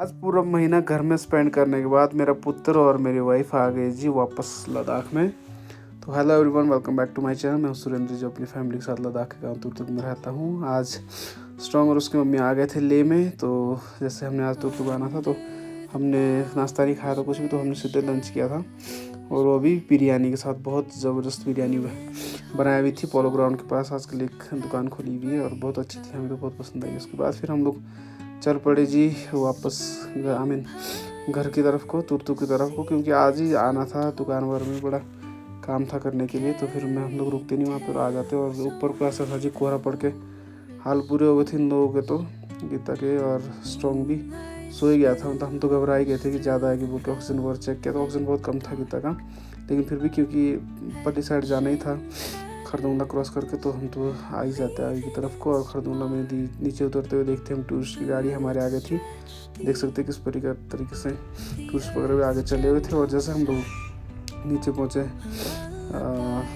आज पूरा महीना घर में स्पेंड करने के बाद मेरा पुत्र और मेरी वाइफ आ गए जी वापस लद्दाख में। तो hello everyone, welcome back to my channel. मैं सुरेंद्र जो अपनी फैमिली के साथ लद्दाख के गाँव तुर्तुक में रहता हूँ। आज स्ट्रॉन्ग और उसकी मम्मी आ गए थे ले में। तो जैसे हमने आज तुर्तुक आना था तो हमने नाश्ता नहीं खाया था कुछ भी, तो हमने सीधे लंच किया था। और वो भी बिरयानी के साथ, बहुत ज़बरदस्त बिरयानी बनाई हुई थी। पोलो ग्राउंड के पास आजकल एक दुकान खुली हुई है और बहुत अच्छी थी, हमें तो बहुत पसंद आई। उसके बाद फिर हम लोग चल पड़े जी वापस घर की तरफ को, तुर्तुक की तरफ को, क्योंकि आज ही आना था। दुकान वगैरह में बड़ा काम था करने के लिए, तो फिर हम लोग रुकते नहीं, वहाँ पर आ जाते। और ऊपर को ऐसा था जी कोहरा पड़ के हाल पूरे हो गए थे इन लोगों के, तो गीता के और स्ट्रॉन्ग भी सो ही गया था। मतलब हम तो घबरा ही गए थे कि ज़्यादा है कि वो ऑक्सीजन वगैरह चेक किया तो ऑक्सीजन बहुत कम था गीता का। लेकिन फिर भी क्योंकि पल्ली साइड जाना ही था खरदुंगला क्रॉस करके, तो हम तो आ ही जाते आगे की तरफ को। और खरदुंगला में नीचे उतरते हुए देखते हम टूरिस्ट की गाड़ी हमारे आगे थी। देख सकते हैं किस तरीके से टूरिस्ट वगैरह भी आगे चले हुए थे। और जैसे हम लोग नीचे पहुँचे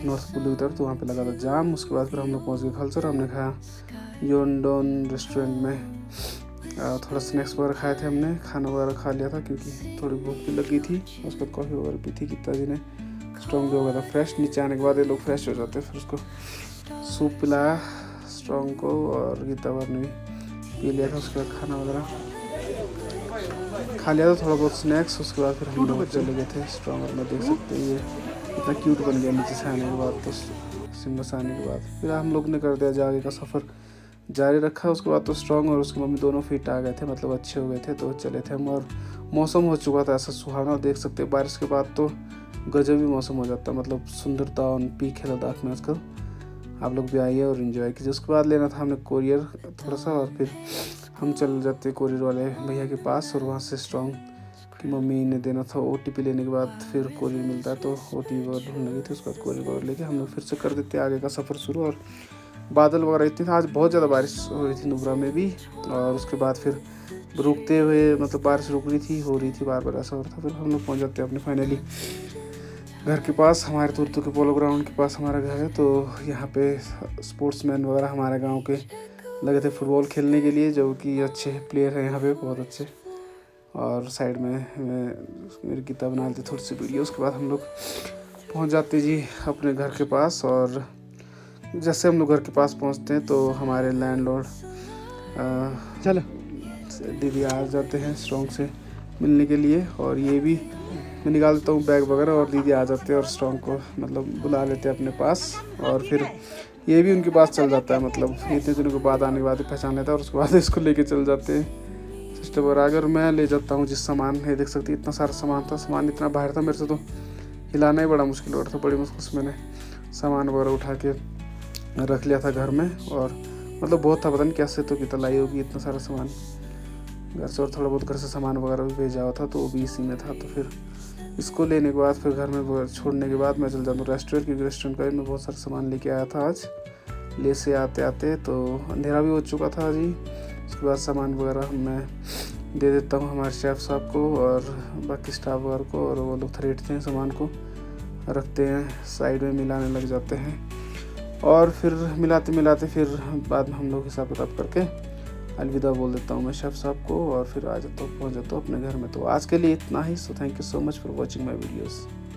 नॉर्थ पुल की तरफ, तो वहाँ पे लगा था जाम। उसके बाद फिर हम लोग पहुँच गए खलसर। हमने खाया योनडोन रेस्टोरेंट में, थोड़ा स्नैक्स वगैरह खाए थे हमने, खाना वगैरह खा लिया था क्योंकि थोड़ी भूख भी लगी थी। उसके बाद कॉफ़ी वगैरह पी थी गीता जी ने। स्ट्रॉन्ग भी हो गया था फ्रेश। नीचे आने के बाद ये लोग फ्रेश हो जाते हैं, फिर उसको सूप पिलाया स्ट्रॉन्ग को और गीता वगैरह ने भी पी लिया था। उसके बाद खाना वगैरह खा लिया था, थोड़ा बहुत स्नैक्स। उसके बाद फिर हम लोग चले गए थे स्ट्रॉन्ग में। देख सकते हैं ये इतना क्यूट बन गया नीचे से आने के बाद, तो शिमला से आने के बाद फिर हम लोग ने कर दिया जो आगे का सफ़र जारी रखा। उसके बाद तो स्ट्रॉन्ग और उसकी मम्मी दोनों फिट आ गए थे, मतलब अच्छे हो गए थे, तो चले थे हम। और मौसम हो चुका था ऐसा सुहाना, देख सकते हैं बारिश के बाद तो गजब ही मौसम हो जाता है। मतलब सुंदरता ऑन पीक है लद्दाख में आजकल। आप लोग भी आइए और इन्जॉय कीजिए। उसके बाद लेना था हमने कोरियर थोड़ा सा, और फिर हम चल जाते कोरियर वाले भैया के पास। और वहाँ से स्ट्रॉन्ग की मम्मी ने देना था OTP। लेने के बाद फिर कोरियर मिलता है, तो OTP ढूंढने गई थी। उसके बाद कोरियर वगैरह लेके हम लोग फिर से कर देते आगे का सफ़र शुरू। और बादल वगैरह इतने थे, आज बहुत ज़्यादा बारिश हो रही थी नुब्रा में भी। और उसके बाद फिर रुकते हुए, मतलब बारिश रुक रही थी, हो रही थी बार बार, ऐसा हो रहा था। फिर हम लोग पहुँच जाते हैं अपने फाइनली घर के पास। हमारे तुर्तुक के पोलो ग्राउंड के पास हमारा घर है। तो यहाँ पे स्पोर्ट्समैन वगैरह हमारे गांव के लगे थे फुटबॉल खेलने के लिए, जो कि अच्छे प्लेयर हैं यहाँ पे, बहुत अच्छे। और साइड में मेरी गीता बना लेती थोड़ी सी वीडियो। उसके बाद हम लोग पहुँच जाते जी अपने घर के पास। और जैसे हम लोग घर के पास पहुँचते हैं तो हमारे लैंडलॉर्ड चलो दीदी आ जाते हैं स्ट्रॉन्ग से मिलने के लिए। और ये भी मैं निकाल देता हूँ बैग वगैरह, और दीदी आ जाते हैं और स्ट्रॉन्ग को मतलब बुला लेते हैं अपने पास। और फिर ये भी उनके पास चल जाता है, मतलब इतने दिनों के बाद आने के बाद पहचान लेता है। और उसके बाद इसको लेके चल जाते हैं सिस्टर पर। अगर मैं ले जाता हूँ जिस सामान है, देख सकती है इतना सारा सामान था, सामान इतना बाहर था मेरे से तो हिलाना ही बड़ा मुश्किल हो रहा था। बड़ी मुश्किल से मैंने सामान वगैरह उठा के रख लिया था घर में। और मतलब बहुत था, पता नहीं कैसे तो कितना लाई होगी इतना सारा सामान घर से। और थोड़ा बहुत घर से सामान वगैरह भी भेजा हुआ था, तो वो भी इसी में था। तो फिर इसको लेने के बाद फिर घर में छोड़ने के बाद मैं चल जाता हूँ रेस्टोरेंट, क्योंकि रेस्टोरेंट का भी मैं बहुत सारा सामान लेके आया था आज। ले से आते आते तो अंधेरा भी हो चुका था जी। उसके बाद सामान वगैरह मैं दे देता हूँ हमारे शेफ़ साहब को और बाकी स्टाफ वगैरह को। और वो लोग खरीदते हैं सामान को, रखते हैं साइड में, मिलाने लग जाते हैं। और फिर मिलाते मिलाते फिर बाद में हम लोग हिसाब किताब करके अलविदा बोल देता हूँ मैं शेफ़ साहब को। और फिर आ जाता हूँ, पहुँच जाता हूँ अपने घर में। तो आज के लिए इतना ही। So thank you so much for watching my videos.